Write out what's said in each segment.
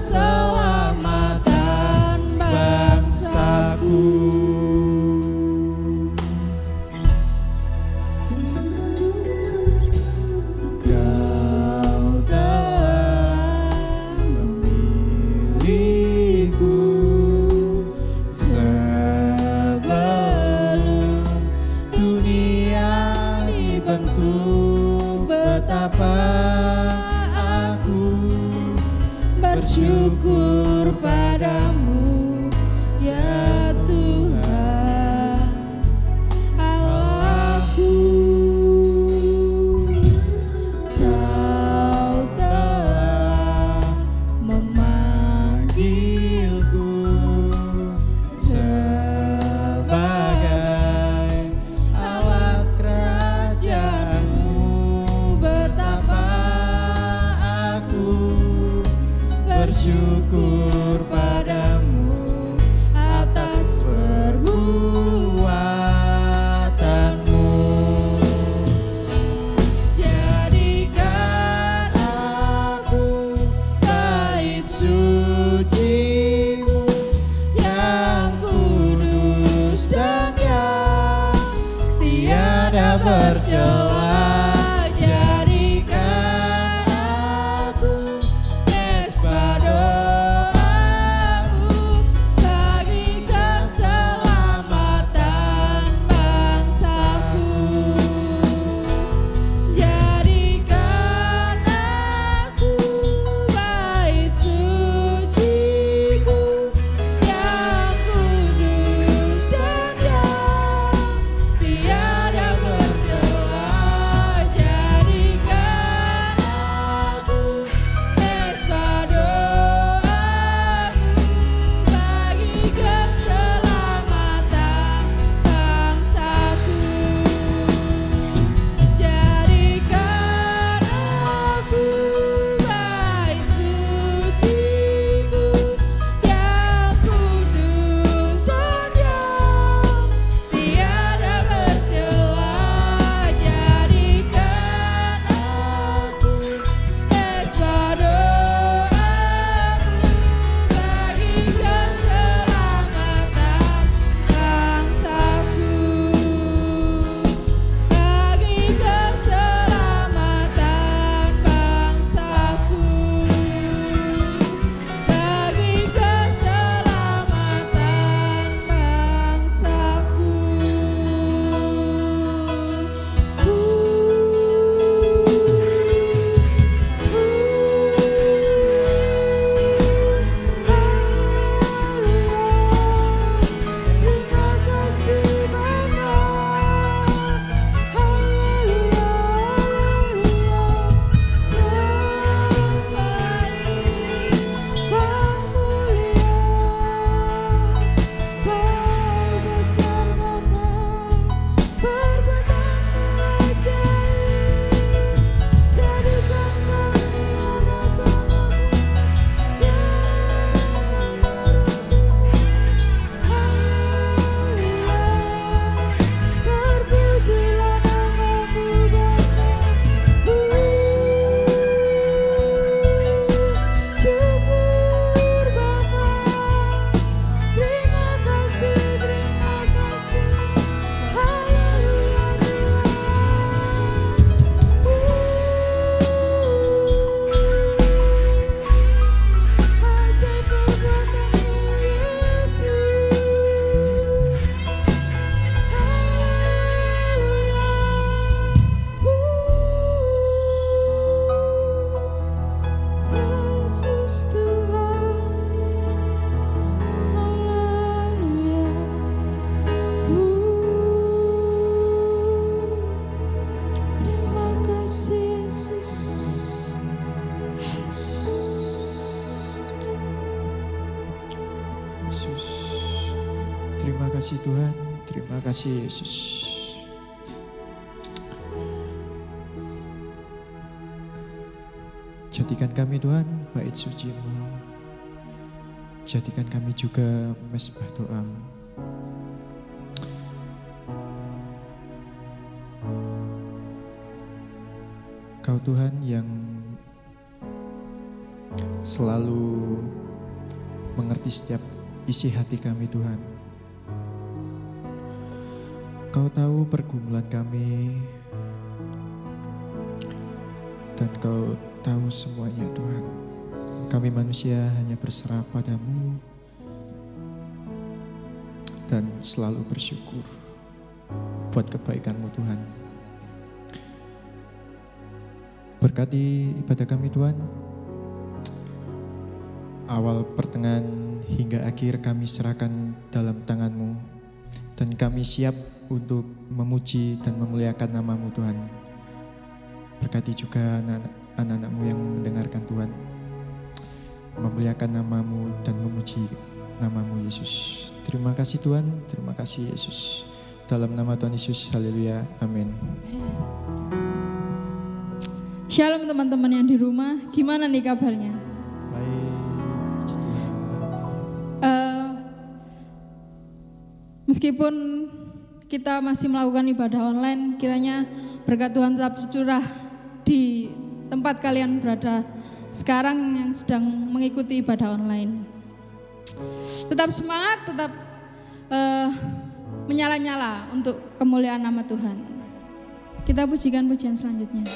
keselamatan bangsaku. Bersyukur padamu ya Tuhan Allahku. Kau telah memanggilku sebagai alat kerajaanmu. Betapa aku bersyukur padamu atas perbuatanmu. Jadikan aku bait suci-Mu yang kudus dan yang tiada bercela. Terima kasih Tuhan, terima kasih Yesus. Jadikan kami Tuhan bait suci-Mu. Jadikan kami juga mesbah doa-Mu. Kau Tuhan yang selalu mengerti setiap isi hati kami Tuhan. Kau tahu pergumulan kami, dan Kau tahu semuanya Tuhan. Kami manusia hanya berserah padamu dan selalu bersyukur buat kebaikan-Mu Tuhan. Berkati ibadah kami Tuhan, awal, pertengahan, hingga akhir kami serahkan dalam tangan-Mu, dan kami siap untuk memuji dan memuliakan nama-Mu Tuhan. Berkati juga anak-anak-Mu yang mendengarkan Tuhan, memuliakan nama-Mu dan memuji nama-Mu Yesus. Terima kasih Tuhan, terima kasih Yesus. Dalam nama Tuhan Yesus, haleluya, amin. Shalom teman-teman yang di rumah, gimana nih kabarnya? Baik, puji Tuhan. Meskipun kita masih melakukan ibadah online, kiranya berkat Tuhan tetap tercurah di tempat kalian berada sekarang yang sedang mengikuti ibadah online. Tetap semangat, tetap menyala-nyala untuk kemuliaan nama Tuhan. Kita pujikan pujian selanjutnya.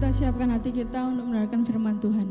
Siapkan hati kita untuk mendengarkan firman Tuhan.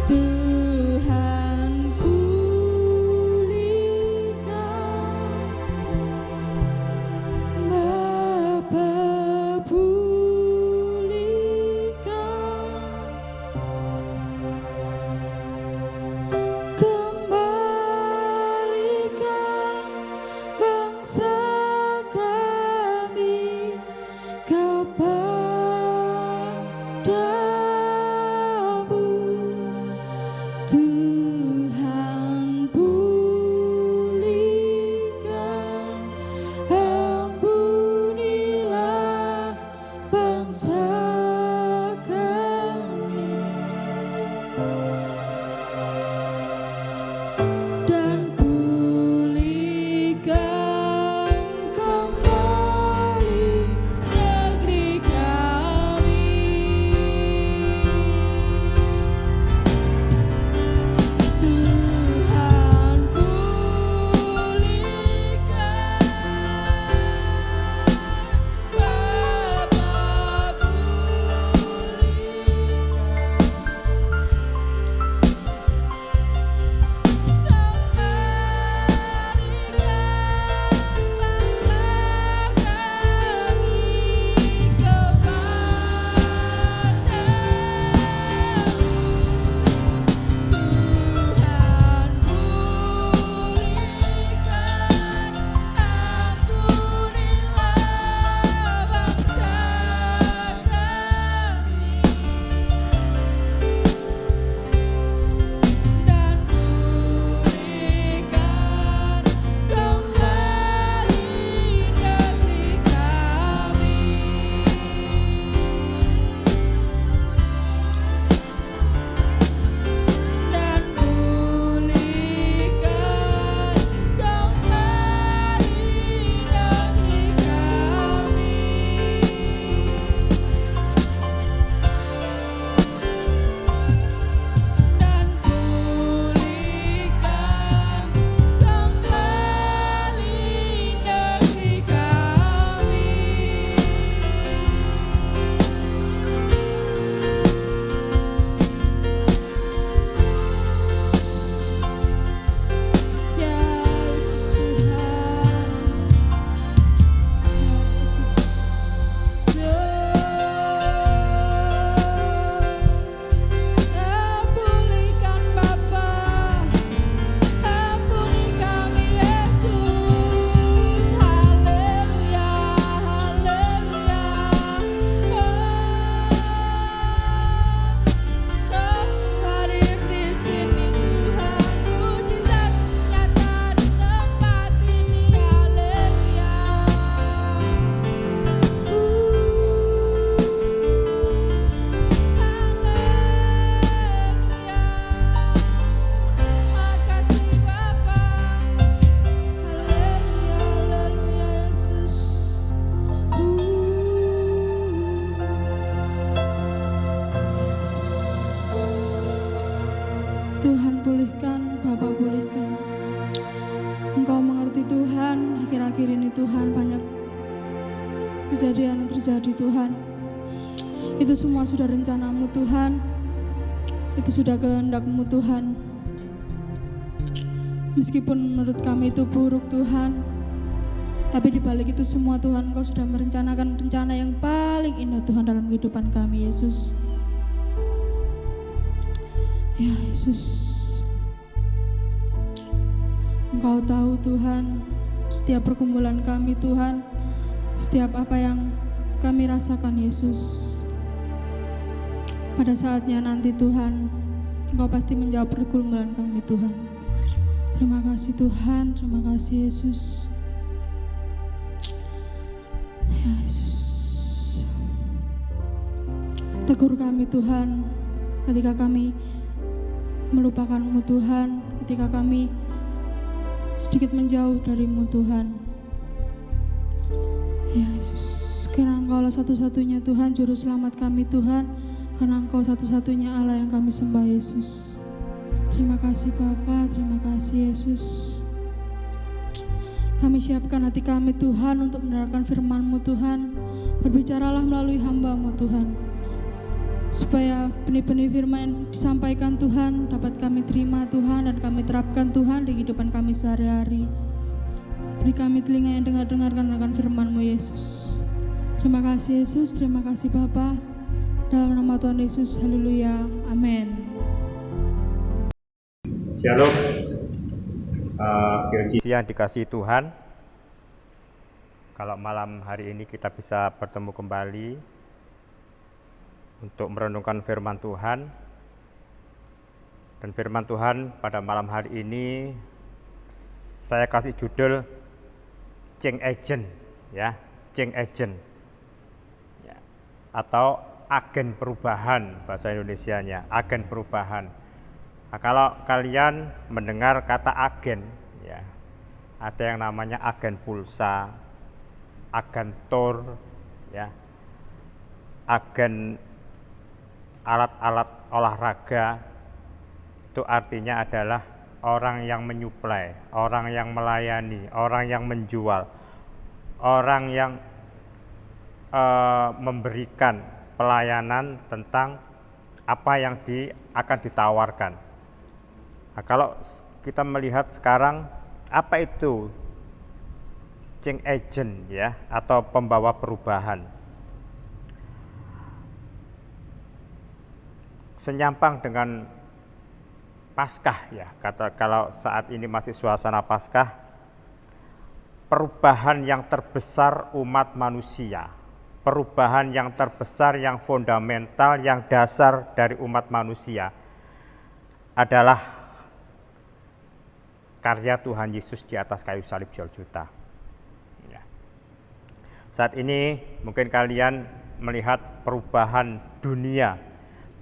Tuhan pulihkan, Bapa pulihkan, kembalikan bangsa kami kepadamu. Tuhan pulihkan, ampunilah bangsa kami, dan pulihkan kembali negeri kami. Tuhan pulihkan, Bapa pulihkan. Engkau mengerti Tuhan, akhir-akhir ini Tuhan banyak kejadian yang terjadi Tuhan. Itu semua sudah rencanamu Tuhan, itu sudah kehendak-Mu Tuhan. Meskipun menurut kami itu buruk Tuhan, tapi di balik itu semua Tuhan, Engkau sudah merencanakan rencana yang paling indah Tuhan dalam kehidupan kami Yesus. Ya Yesus, Engkau tahu Tuhan setiap pergumulan kami Tuhan, setiap apa yang kami rasakan Yesus. Pada saatnya nanti Tuhan, Engkau pasti menjawab pergumulan kami Tuhan. Terima kasih Tuhan, terima kasih Yesus. Ya Yesus, tegur kami Tuhan ketika kami melupakan-Mu Tuhan, ketika kami sedikit menjauh dari-Mu Tuhan. Ya Yesus, karena Engkau lah satu-satunya Tuhan, juru selamat kami Tuhan, karena Engkau satu-satunya Allah yang kami sembah Yesus. Terima kasih Bapa, terima kasih Yesus. Kami siapkan hati kami Tuhan untuk mendengarkan firman-Mu Tuhan. Berbicaralah melalui hamba-Mu Tuhan. supaya benih-benih firman yang disampaikan Tuhan dapat kami terima Tuhan, dan kami terapkan Tuhan di kehidupan kami sehari-hari. Beri kami telinga yang dengar-dengarkan akan firman-Mu Yesus. Terima kasih Yesus, terima kasih Bapa. Dalam nama Tuhan Yesus, haleluya, amin. Shalom, yang dikasihi Tuhan. Kalau malam hari ini kita bisa bertemu kembali untuk merenungkan firman Tuhan. Dan firman Tuhan pada malam hari ini saya kasih judul Change Agent, ya, Change Agent, ya, atau agen perubahan bahasa Indonesianya, agen perubahan. Nah, kalau kalian mendengar kata agen, ya, ada yang namanya agen pulsa, agen TOR, ya, agen alat-alat olahraga. Itu artinya adalah orang yang menyuplai, orang yang melayani, orang yang menjual, orang yang memberikan pelayanan tentang apa yang akan ditawarkan. Nah, kalau kita melihat sekarang, apa itu change agent, ya, atau pembawa perubahan? Senyampang dengan Paskah, ya, kalau saat ini masih suasana Paskah, perubahan yang terbesar umat manusia, perubahan yang terbesar, yang fundamental, yang dasar dari umat manusia adalah karya Tuhan Yesus di atas kayu salib Golgota. Ya. Saat ini mungkin kalian melihat perubahan dunia,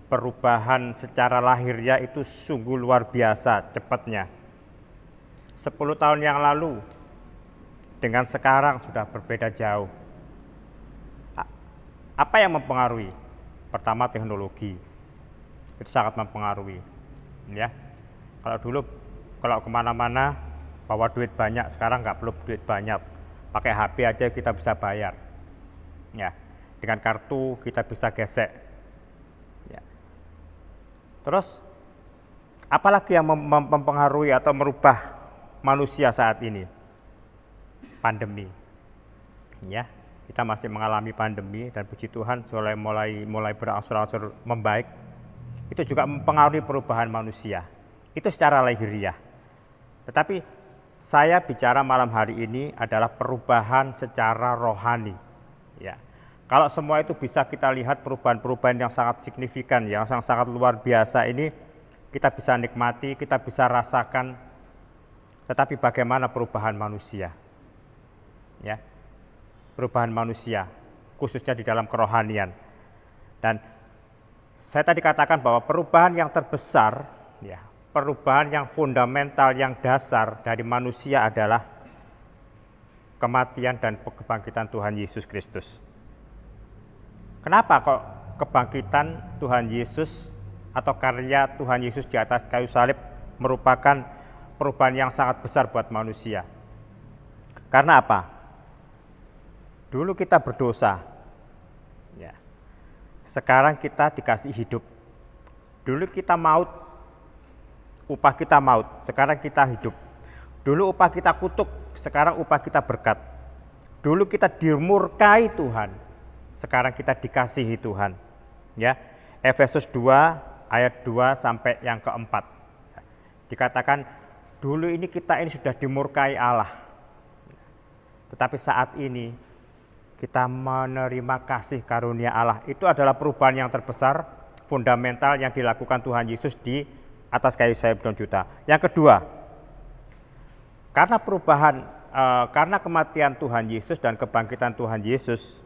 perubahan secara lahiriah itu sungguh luar biasa cepatnya. 10 tahun yang lalu dengan sekarang sudah berbeda jauh. Apa yang mempengaruhi? Pertama, teknologi. Itu sangat mempengaruhi. Ya. Kalau kemana-mana bawa duit banyak, sekarang nggak perlu duit banyak, pakai HP aja kita bisa bayar, ya, dengan kartu kita bisa gesek, ya. Terus apalagi yang mempengaruhi atau merubah manusia saat ini? Pandemi, ya, kita masih mengalami pandemi dan puji Tuhan mulai berangsur-angsur membaik. Itu juga mempengaruhi perubahan manusia, itu secara lahiriah. Tetapi saya bicara malam hari ini adalah perubahan secara rohani, ya. Kalau semua itu bisa kita lihat perubahan-perubahan yang sangat signifikan, yang sangat luar biasa ini kita bisa nikmati, kita bisa rasakan. Tetapi bagaimana perubahan manusia? Ya. Perubahan manusia khususnya di dalam kerohanian. Dan saya tadi katakan bahwa perubahan yang terbesar, ya, perubahan yang fundamental, yang dasar dari manusia adalah kematian dan kebangkitan Tuhan Yesus Kristus. Kenapa kok kebangkitan Tuhan Yesus atau karya Tuhan Yesus di atas kayu salib merupakan perubahan yang sangat besar buat manusia? Karena apa? Dulu kita berdosa, ya. Sekarang kita dikasih hidup. Dulu kita maut, upah kita maut, sekarang kita hidup. Dulu upah kita kutuk, sekarang upah kita berkat. Dulu kita dimurkai Tuhan, sekarang kita dikasihi Tuhan. Ya, Efesus 2 ayat 2 sampai yang keempat. Dikatakan dulu ini kita sudah dimurkai Allah. Tetapi saat ini kita menerima kasih karunia Allah. Itu adalah perubahan yang terbesar, fundamental yang dilakukan Tuhan Yesus di atas kayu salib Golgota. Yang kedua, karena kematian Tuhan Yesus dan kebangkitan Tuhan Yesus,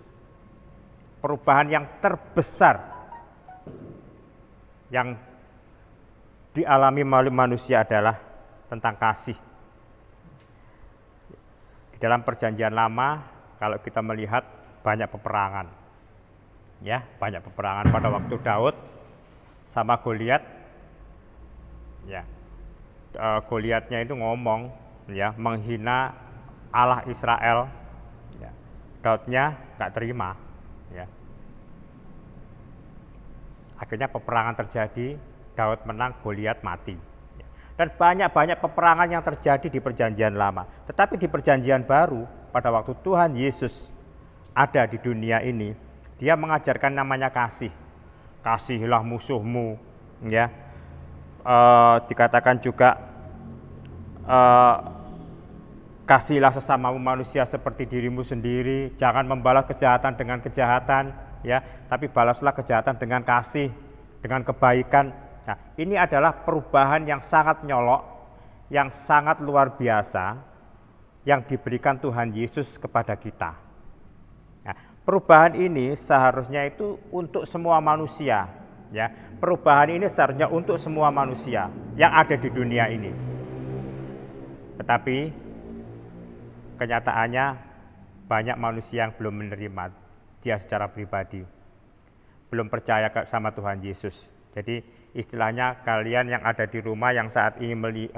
perubahan yang terbesar yang dialami oleh manusia adalah tentang kasih. Di dalam perjanjian lama, kalau kita melihat banyak peperangan, ya, banyak peperangan pada waktu Daud sama Goliat. Ya, Goliatnya itu ngomong, ya, menghina Allah Israel, ya. Daudnya nggak terima, ya. Akhirnya peperangan terjadi, Daud menang, Goliat mati. Dan banyak-banyak peperangan yang terjadi di perjanjian lama. Tetapi di perjanjian baru, pada waktu Tuhan Yesus ada di dunia ini, dia mengajarkan namanya kasih. Kasihilah musuhmu, ya. Dikatakan juga kasihlah sesamamu manusia seperti dirimu sendiri, jangan membalas kejahatan dengan kejahatan, ya, tapi balaslah kejahatan dengan kasih, dengan kebaikan. Nah, ini adalah perubahan yang sangat nyolok, yang sangat luar biasa, yang diberikan Tuhan Yesus kepada kita. Nah, perubahan ini seharusnya itu untuk semua manusia, ya. Perubahan ini seharusnya untuk semua manusia yang ada di dunia ini. Tetapi kenyataannya banyak manusia yang belum menerima dia secara pribadi, belum percaya sama Tuhan Yesus. Jadi istilahnya kalian yang ada di rumah yang saat ini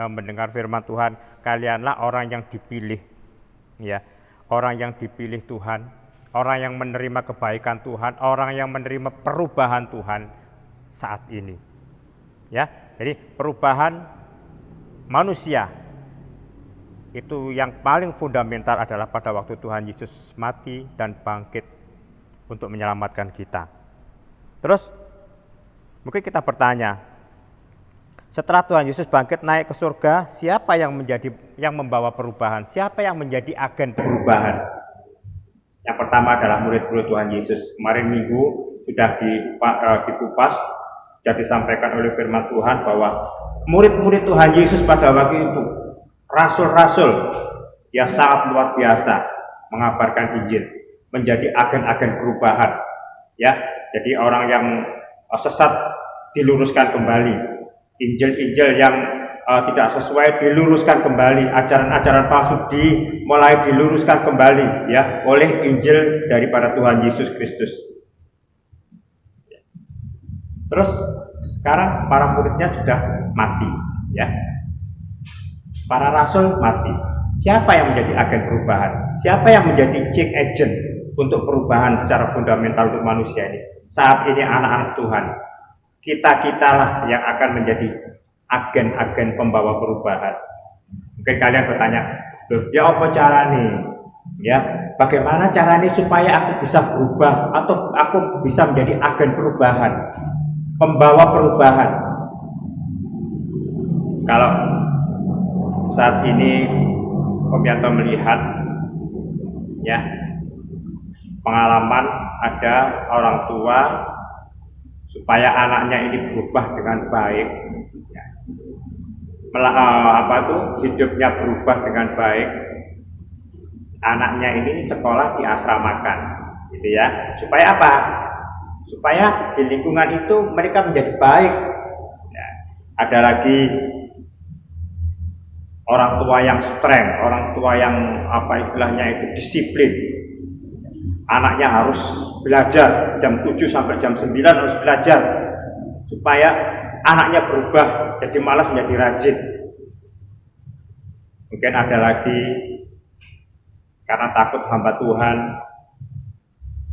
mendengar firman Tuhan, kalianlah orang yang dipilih, ya, orang yang dipilih Tuhan, orang yang menerima kebaikan Tuhan, orang yang menerima perubahan Tuhan saat ini, ya. Jadi perubahan manusia itu yang paling fundamental adalah pada waktu Tuhan Yesus mati dan bangkit untuk menyelamatkan kita. Terus mungkin kita bertanya, setelah Tuhan Yesus bangkit naik ke surga, siapa yang membawa perubahan? Siapa yang menjadi agen perubahan? Yang pertama adalah murid-murid Tuhan Yesus. Kemarin minggu sudah dikupas, sudah disampaikan oleh firman Tuhan bahwa murid-murid Tuhan Yesus pada waktu itu, rasul-rasul yang sangat luar biasa mengabarkan Injil, menjadi agen-agen perubahan, ya. Jadi orang yang sesat diluruskan kembali, Injil-Injil yang tidak sesuai diluruskan kembali, ajaran-ajaran palsu mulai diluruskan kembali, ya, oleh Injil daripada Tuhan Yesus Kristus. Terus sekarang para muridnya sudah mati, ya. Para rasul mati. Siapa yang menjadi agen perubahan? Siapa yang menjadi change agent untuk perubahan secara fundamental untuk manusia ini? Saat ini anak-anak Tuhan, kita-kitalah yang akan menjadi agen-agen pembawa perubahan. Mungkin kalian bertanya, ya apa caranya? Ya, bagaimana caranya supaya aku bisa berubah atau aku bisa menjadi agen perubahan, pembawa perubahan? Kalau saat ini Om Yanto melihat, ya, pengalaman ada orang tua supaya anaknya ini berubah dengan baik, ya. Hidupnya berubah dengan baik, anaknya ini sekolah diasramakan, gitu ya. Supaya apa? Supaya di lingkungan itu mereka menjadi baik, ya. Ada lagi orang tua yang strength, orang tua yang istilahnya itu disiplin. Anaknya harus belajar jam 7 sampai jam 9 harus belajar supaya anaknya berubah jadi malas menjadi rajin. Mungkin ada lagi karena takut hamba Tuhan,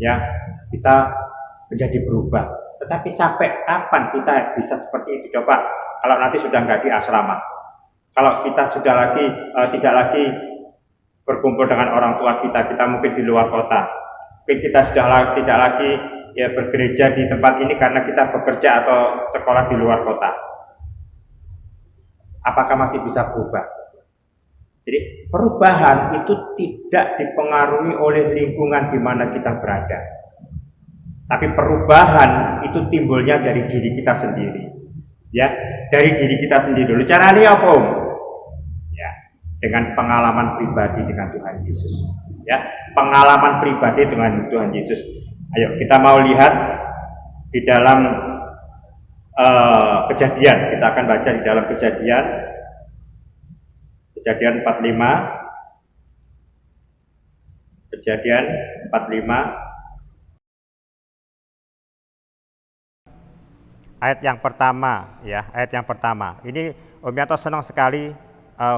ya, kita menjadi berubah. Tetapi sampai kapan kita bisa seperti itu? Coba kalau nanti sudah nggak di asrama, kalau kita sudah tidak lagi berkumpul dengan orang tua kita mungkin di luar kota, mungkin kita sudah tidak lagi ya bergereja di tempat ini karena kita bekerja atau sekolah di luar kota. Apakah masih bisa berubah? Jadi perubahan itu tidak dipengaruhi oleh lingkungan di mana kita berada. Tapi perubahan itu timbulnya dari diri kita sendiri. Ya, dari diri kita sendiri dulu. Caranya apa, Om? Ya, dengan pengalaman pribadi dengan Tuhan Yesus. Ya, pengalaman pribadi dengan Tuhan Yesus. Ayo kita mau lihat di dalam Kejadian. Kita akan baca di dalam Kejadian 45. Kejadian 45. Ayat yang pertama, ya, ayat yang pertama. Ini Om Yanto senang sekali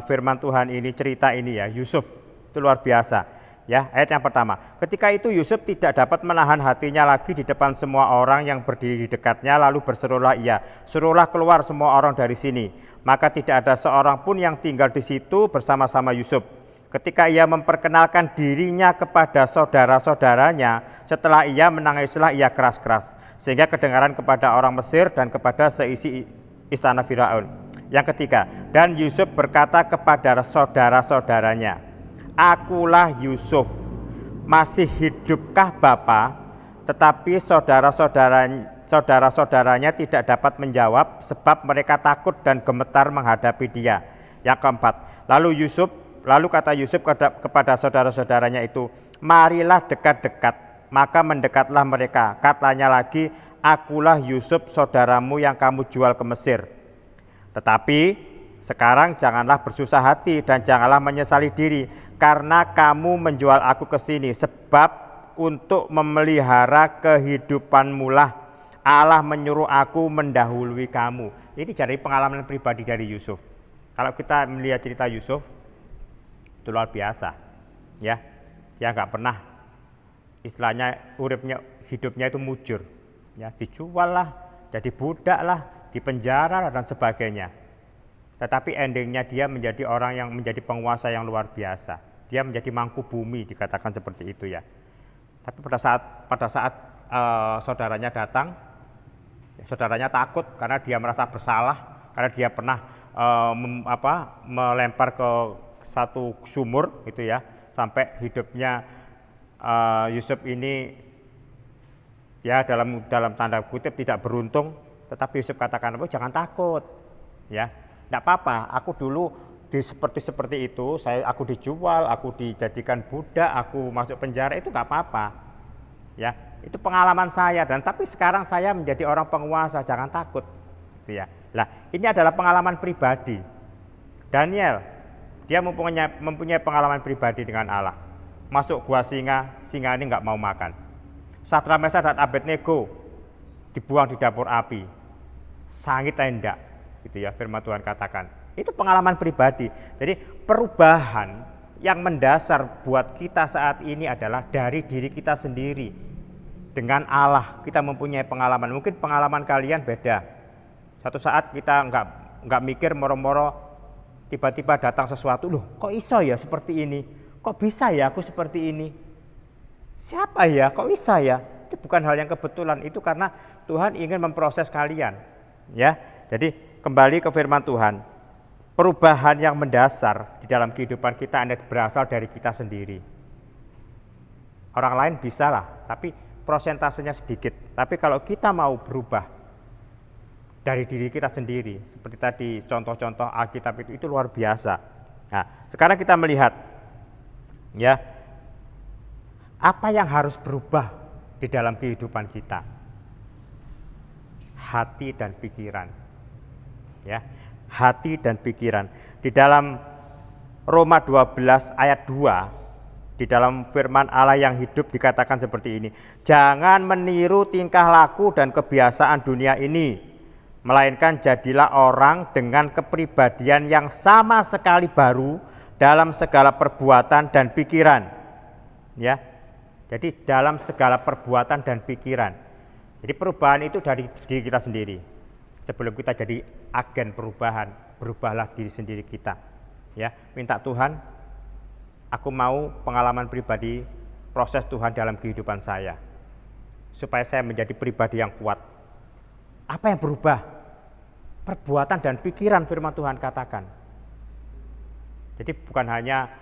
firman Tuhan ini, cerita ini, ya, Yusuf itu luar biasa. Ya, ayat yang pertama. Ketika itu Yusuf tidak dapat menahan hatinya lagi di depan semua orang yang berdiri di dekatnya, lalu berserulah ia, suruhlah keluar semua orang dari sini. Maka tidak ada seorang pun yang tinggal di situ bersama-sama Yusuf. Ketika ia memperkenalkan dirinya kepada saudara-saudaranya, setelah ia menangislah ia keras-keras, sehingga kedengaran kepada orang Mesir dan kepada seisi istana Firaun. Yang ketiga, dan Yusuf berkata kepada saudara-saudaranya, akulah Yusuf, masih hidupkah Bapa? Tetapi saudara-saudaranya tidak dapat menjawab sebab mereka takut dan gemetar menghadapi dia. Yang keempat, lalu kata Yusuf kepada saudara-saudaranya itu, marilah dekat-dekat. Maka mendekatlah mereka. Katanya lagi, akulah Yusuf saudaramu yang kamu jual ke Mesir. Tetapi sekarang janganlah bersusah hati dan janganlah menyesali diri, karena kamu menjual aku ke sini, sebab untuk memelihara kehidupanmu lah Allah menyuruh aku mendahului kamu. Ini dari pengalaman pribadi dari Yusuf. Kalau kita melihat cerita Yusuf, itu luar biasa. Ya, dia nggak pernah, istilahnya hidupnya itu mujur. Ya, dijual lah, jadi budak lah, dipenjara dan sebagainya. Tetapi endingnya dia menjadi orang yang menjadi penguasa yang luar biasa. Dia menjadi mangku bumi, dikatakan seperti itu ya. Tapi pada saat saudaranya datang, saudaranya takut karena dia merasa bersalah, karena dia pernah melempar ke satu sumur gitu ya, sampai hidupnya Yusuf ini ya dalam tanda kutip tidak beruntung. Tetapi Yusuf katakan, jangan takut, ya, tidak apa-apa. Aku dulu seperti itu, aku dijual, aku dijadikan budak, aku masuk penjara, itu nggak apa-apa, ya. Itu pengalaman saya, dan tapi sekarang saya menjadi orang penguasa, jangan takut, gitu ya. Nah, ini adalah pengalaman pribadi. Daniel, dia mempunyai pengalaman pribadi dengan Allah. Masuk gua singa ini nggak mau makan. Sadrak Mesak dan Abednego dibuang di dapur api, sangit endak, gitu ya. Firman Tuhan katakan. Itu pengalaman pribadi. Jadi perubahan yang mendasar buat kita saat ini adalah dari diri kita sendiri. Dengan Allah kita mempunyai pengalaman. Mungkin pengalaman kalian beda. Satu saat kita nggak mikir moro-moro, tiba-tiba datang sesuatu, loh kok iso ya seperti ini? Kok bisa ya aku seperti ini? Siapa ya? Kok bisa ya? Itu bukan hal yang kebetulan. Itu karena Tuhan ingin memproses kalian. Ya. Jadi kembali ke firman Tuhan. Perubahan yang mendasar di dalam kehidupan kita berasal dari kita sendiri. Orang lain bisa lah, tapi prosentasenya sedikit. Tapi kalau kita mau berubah dari diri kita sendiri, seperti tadi contoh-contoh Alkitab itu luar biasa. Nah, sekarang kita melihat, ya, apa yang harus berubah di dalam kehidupan kita? Hati dan pikiran, ya. Hati dan pikiran. Di dalam Roma 12 ayat 2, di dalam firman Allah yang hidup dikatakan seperti ini. Jangan meniru tingkah laku dan kebiasaan dunia ini, melainkan jadilah orang dengan kepribadian yang sama sekali baru dalam segala perbuatan dan pikiran. Ya. Jadi dalam segala perbuatan dan pikiran. Jadi perubahan itu dari diri kita sendiri. Sebelum kita jadi agen perubahan, berubahlah diri sendiri kita. Ya, minta Tuhan, aku mau pengalaman pribadi, proses Tuhan dalam kehidupan saya, supaya saya menjadi pribadi yang kuat. Apa yang berubah? Perbuatan dan pikiran, firman Tuhan katakan. Jadi bukan hanya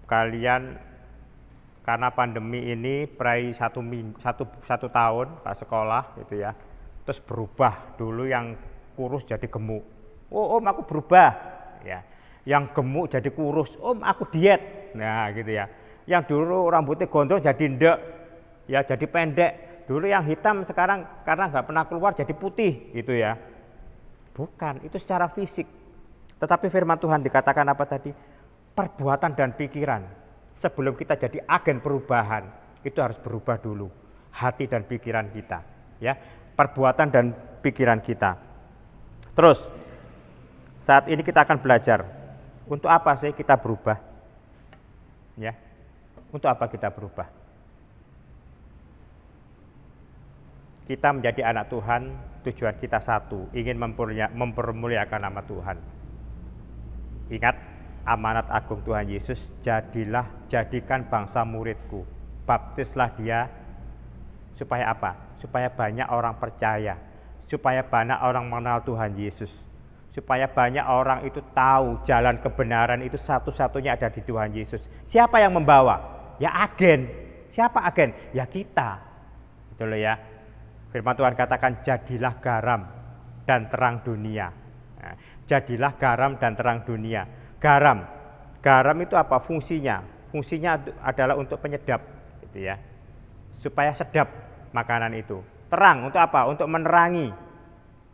kalian karena pandemi ini satu tahun ke sekolah gitu ya, terus berubah, dulu yang kurus jadi gemuk. Oh om aku berubah, ya. Yang gemuk jadi kurus, om aku diet. Nah gitu ya. Yang dulu rambutnya gondrong jadi ndek, ya jadi pendek. Dulu yang hitam sekarang karena nggak pernah keluar jadi putih gitu ya. Bukan, itu secara fisik. Tetapi firman Tuhan dikatakan apa tadi? Perbuatan dan pikiran. Sebelum kita jadi agen perubahan, itu harus berubah dulu. Hati dan pikiran kita, ya. Perbuatan dan pikiran kita. Terus saat ini kita akan belajar untuk apa sih kita berubah, ya. Untuk apa kita berubah? Kita menjadi anak Tuhan, tujuan kita satu, ingin mempermuliakan nama Tuhan. Ingat amanat agung Tuhan Yesus, jadikan bangsa muridku, baptislah dia, supaya apa? Supaya banyak orang percaya, supaya banyak orang mengenal Tuhan Yesus, supaya banyak orang itu tahu jalan kebenaran itu satu-satunya ada di Tuhan Yesus. Siapa yang membawa? Ya agen. Siapa agen? Ya kita. Itu loh ya. Firman Tuhan katakan, jadilah garam dan terang dunia. Nah, jadilah garam dan terang dunia. Garam itu apa fungsinya? Fungsinya adalah untuk penyedap, gitu ya. Supaya sedap makanan itu. Terang untuk apa? Untuk menerangi,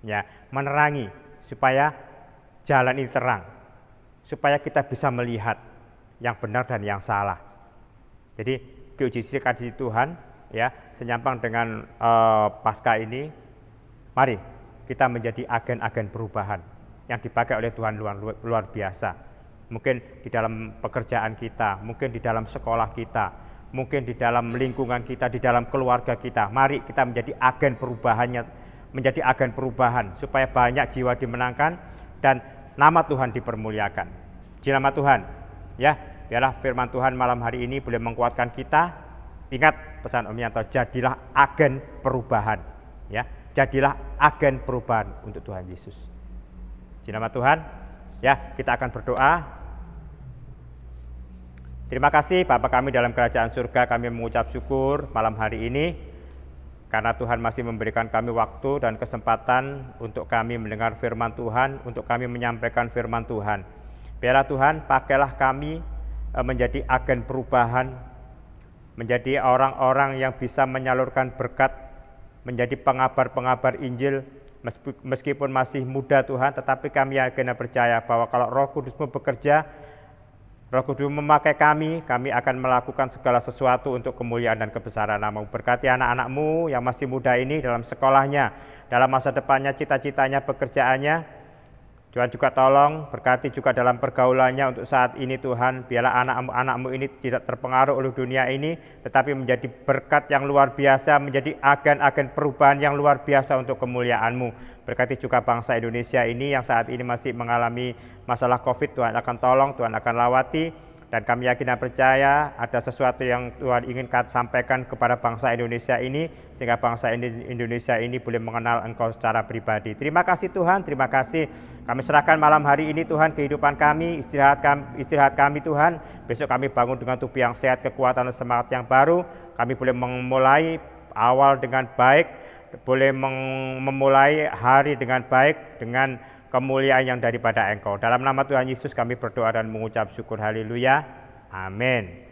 ya, menerangi supaya jalan ini terang, supaya kita bisa melihat yang benar dan yang salah. Jadi geodisi kasih Tuhan, ya, senyampang dengan Paskah ini, mari kita menjadi agen-agen perubahan yang dipakai oleh Tuhan luar biasa. Mungkin di dalam pekerjaan kita, mungkin di dalam sekolah kita, mungkin di dalam lingkungan kita, di dalam keluarga kita. Mari kita menjadi agen perubahan supaya banyak jiwa dimenangkan dan nama Tuhan dipermuliakan. Di nama Tuhan, ya, biarlah firman Tuhan malam hari ini boleh menguatkan kita. Ingat pesan Om Yanto, jadilah agen perubahan, ya, jadilah agen perubahan untuk Tuhan Yesus. Di nama Tuhan, ya, kita akan berdoa. Terima kasih Bapa kami dalam kerajaan surga, kami mengucap syukur malam hari ini karena Tuhan masih memberikan kami waktu dan kesempatan untuk kami mendengar firman Tuhan, untuk kami menyampaikan firman Tuhan. Biarlah Tuhan, pakailah kami menjadi agen perubahan, menjadi orang-orang yang bisa menyalurkan berkat, menjadi pengabar-pengabar Injil, meskipun masih muda Tuhan, tetapi kami yakin dan percaya bahwa kalau Roh Kudus-Mu bekerja, Roh Kudus memakai kami akan melakukan segala sesuatu untuk kemuliaan dan kebesaran nama-Mu. Berkati anak-anak-Mu yang masih muda ini dalam sekolahnya, dalam masa depannya, cita-citanya, pekerjaannya. Tuhan juga tolong berkati juga dalam pergaulannya untuk saat ini Tuhan. Biarlah anak-anak-Mu ini tidak terpengaruh oleh dunia ini, tetapi menjadi berkat yang luar biasa, menjadi agen-agen perubahan yang luar biasa untuk kemuliaan-Mu. Berkati juga bangsa Indonesia ini yang saat ini masih mengalami masalah COVID. Tuhan akan tolong, Tuhan akan lawati. Dan kami yakin dan percaya ada sesuatu yang Tuhan ingin sampaikan kepada bangsa Indonesia ini, sehingga bangsa Indonesia ini boleh mengenal Engkau secara pribadi. Terima kasih Tuhan, terima kasih. Kami serahkan malam hari ini Tuhan kehidupan kami, istirahat kami Tuhan. Besok kami bangun dengan tubuh yang sehat, kekuatan dan semangat yang baru. Kami boleh memulai awal dengan baik, boleh memulai hari dengan baik, dengan kemuliaan yang daripada Engkau. Dalam nama Tuhan Yesus kami berdoa dan mengucap syukur, haleluya, amin.